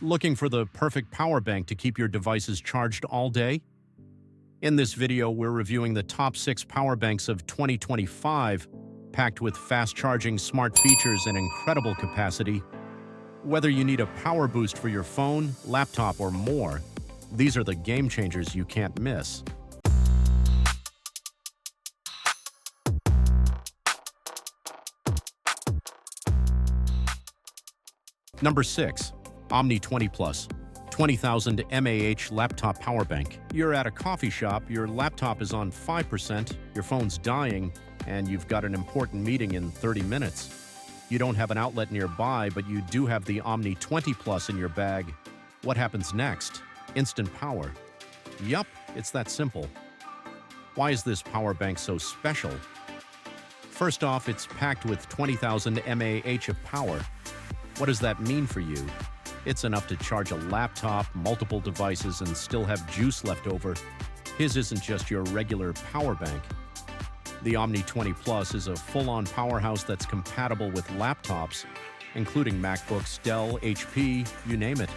Looking for the perfect power bank to keep your devices charged all day? In this video, we're reviewing the top 6 power banks of 2025, packed with fast-charging smart features and incredible capacity. Whether you need a power boost for your phone, laptop, or more, these are the game changers you can't miss. Number 6. Omni 20 Plus 20,000 mAh laptop power bank. You're at a coffee shop, your laptop is on 5%, your phone's dying, and you've got an important meeting in 30 minutes. You don't have an outlet nearby, but you do have the Omni 20 Plus in your bag. What happens next? Instant power. Yup, it's that simple. Why is this power bank so special? First off, it's packed with 20,000 mAh of power. What does that mean for you? It's enough to charge a laptop, multiple devices, and still have juice left over. His isn't just your regular power bank. The Omni 20 Plus is a full-on powerhouse that's compatible with laptops, including MacBooks, Dell, HP, you name it.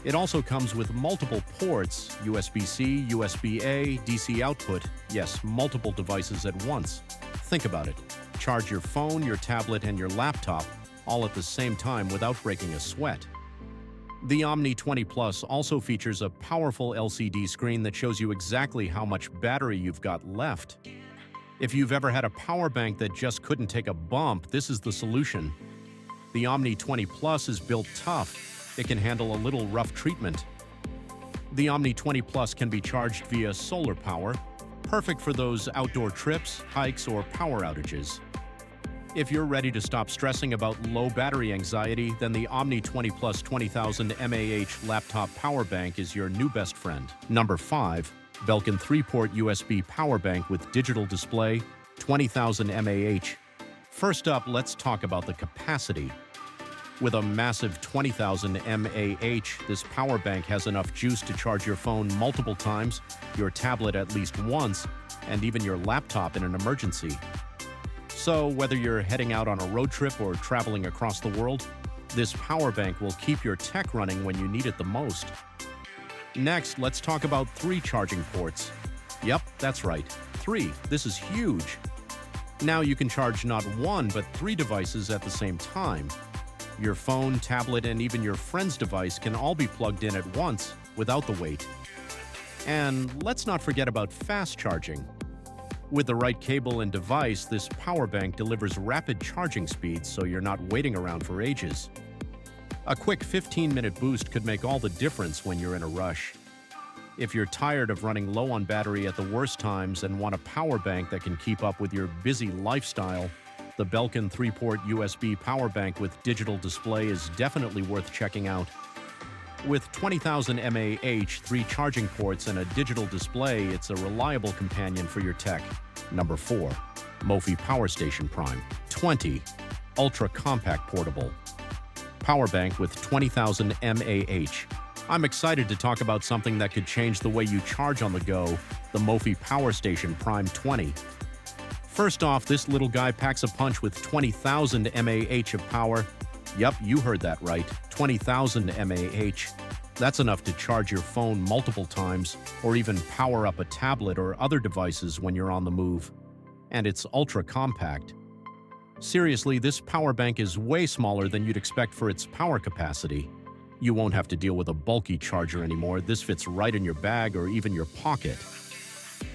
It also comes with multiple ports, USB-C, USB-A, DC output, yes, multiple devices at once. Think about it. Charge your phone, your tablet, and your laptop all at the same time without breaking a sweat. The Omni 20 Plus also features a powerful LCD screen that shows you exactly how much battery you've got left. If you've ever had a power bank that just couldn't take a bump, this is the solution. The Omni 20 Plus is built tough. It can handle a little rough treatment. The Omni 20 Plus can be charged via solar power, perfect for those outdoor trips, hikes, or power outages. If you're ready to stop stressing about low battery anxiety, then the Omni 20 Plus 20,000 mAh laptop power bank is your new best friend. Number 5. Belkin 3-port USB power bank with digital display, 20,000 mAh. First up, let's talk about the capacity. With a massive 20,000 mAh, this power bank has enough juice to charge your phone multiple times, your tablet at least once, and even your laptop in an emergency. So, whether you're heading out on a road trip or traveling across the world, this power bank will keep your tech running when you need it the most. Next, let's talk about 3 charging ports. Yep, that's right, 3. This is huge. Now you can charge not 1, but 3 devices at the same time. Your phone, tablet, and even your friend's device can all be plugged in at once without the wait. And let's not forget about fast charging. With the right cable and device, this power bank delivers rapid charging speeds so you're not waiting around for ages. A quick 15-minute boost could make all the difference when you're in a rush. If you're tired of running low on battery at the worst times and want a power bank that can keep up with your busy lifestyle, the Belkin 3-port USB power bank with digital display is definitely worth checking out. With 20,000 mAh, 3 charging ports, and a digital display, it's a reliable companion for your tech. Number 4. Mophie Powerstation Prime 20 Ultra Compact Portable Power Bank with 20,000 mAh. I'm excited to talk about something that could change the way you charge on the go, the Mophie Powerstation Prime 20. First off, this little guy packs a punch with 20,000 mAh of power. Yup, you heard that right, 20,000 mAh. That's enough to charge your phone multiple times, or even power up a tablet or other devices when you're on the move. And it's ultra compact. Seriously, this power bank is way smaller than you'd expect for its power capacity. You won't have to deal with a bulky charger anymore. This fits right in your bag or even your pocket.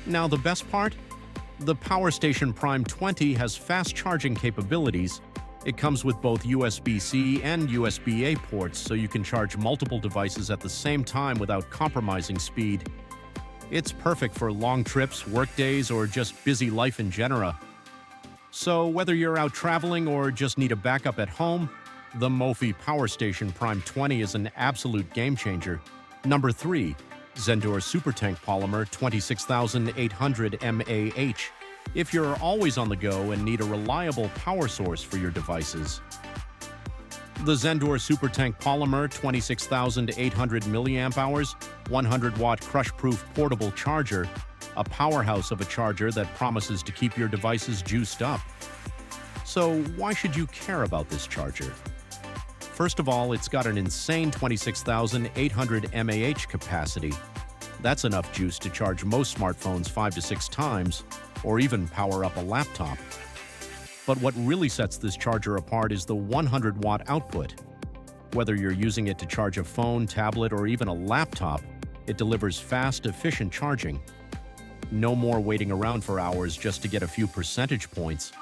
Now, the best part? The Powerstation Prime 20 has fast charging capabilities. It comes with both USB-C and USB-A ports, so you can charge multiple devices at the same time without compromising speed. It's perfect for long trips, work days, or just busy life in general. So whether you're out traveling or just need a backup at home, the Mophie Powerstation Prime 20 is an absolute game changer. Number 3. Zendure SuperTank Polymer 26,800 mAh. If you're always on the go and need a reliable power source for your devices. The Zendure SuperTank Polymer 26,800 mAh, 100-watt crush-proof portable charger, a powerhouse of a charger that promises to keep your devices juiced up. So why should you care about this charger? First of all, it's got an insane 26,800 mAh capacity. That's enough juice to charge most smartphones 5 to 6 times, or even power up a laptop. But what really sets this charger apart is the 100-watt output. Whether you're using it to charge a phone, tablet, or even a laptop, it delivers fast, efficient charging. No more waiting around for hours just to get a few percentage points.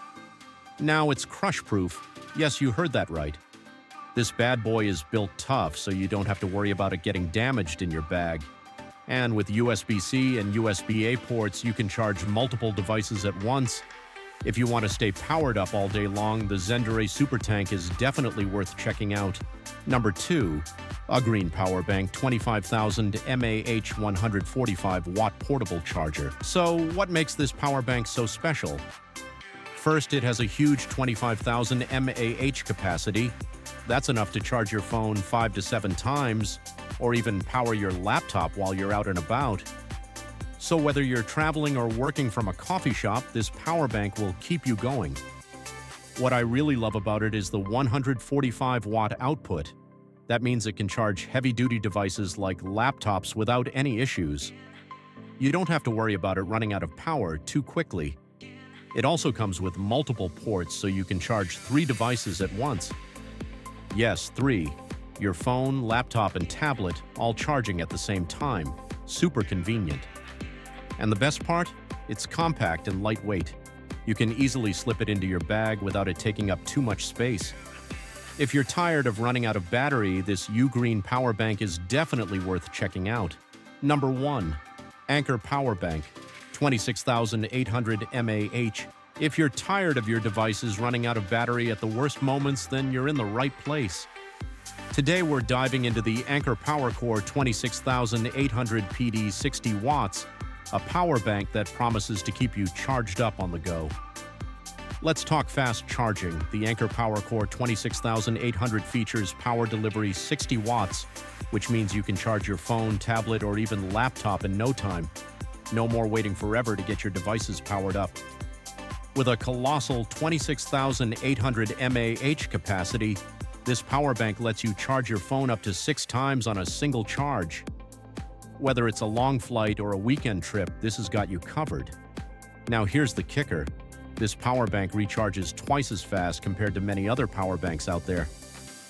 Now it's crush-proof. Yes, you heard that right. This bad boy is built tough, so you don't have to worry about it getting damaged in your bag. And with USB-C and USB-A ports, you can charge multiple devices at once. If you want to stay powered up all day long, the Zendure SuperTank is definitely worth checking out. Number 2, UGREEN Power Bank 25,000 mAh 145-watt portable charger. So what makes this power bank so special? First, it has a huge 25,000 mAh capacity. That's enough to charge your phone 5 to 7 times, or even power your laptop while you're out and about. So whether you're traveling or working from a coffee shop, this power bank will keep you going. What I really love about it is the 145-watt output. That means it can charge heavy-duty devices like laptops without any issues. You don't have to worry about it running out of power too quickly. It also comes with multiple ports, so you can charge 3 devices at once. Yes, 3. Your phone, laptop, and tablet all charging at the same time. Super convenient. And the best part? It's compact and lightweight. You can easily slip it into your bag without it taking up too much space. If you're tired of running out of battery, this UGREEN power bank is definitely worth checking out. Number 1. Anker PowerBank 26,800 mAh. If you're tired of your devices running out of battery at the worst moments, then you're in the right place. Today we're diving into the Anker PowerCore 26,800 PD 60 watts, a power bank that promises to keep you charged up on the go. Let's talk fast charging. The Anker PowerCore 26,800 features power delivery 60 watts, which means you can charge your phone, tablet, or even laptop in no time. No more waiting forever to get your devices powered up. With a colossal 26,800 mAh capacity, this power bank lets you charge your phone up to 6 times on a single charge. Whether it's a long flight or a weekend trip, this has got you covered. Now here's the kicker. This power bank recharges twice as fast compared to many other power banks out there.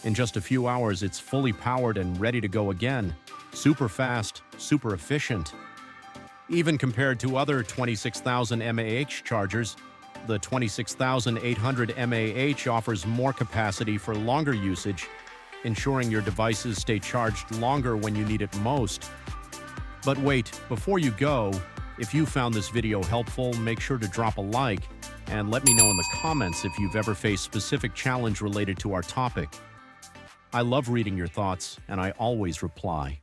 In just a few hours, it's fully powered and ready to go again. Super fast, super efficient. Even compared to other 26,000 mAh chargers, the 26,800 mAh offers more capacity for longer usage, ensuring your devices stay charged longer when you need it most. But wait, before you go, if you found this video helpful, make sure to drop a like and let me know in the comments if you've ever faced specific challenge related to our topic. I love reading your thoughts, and I always reply.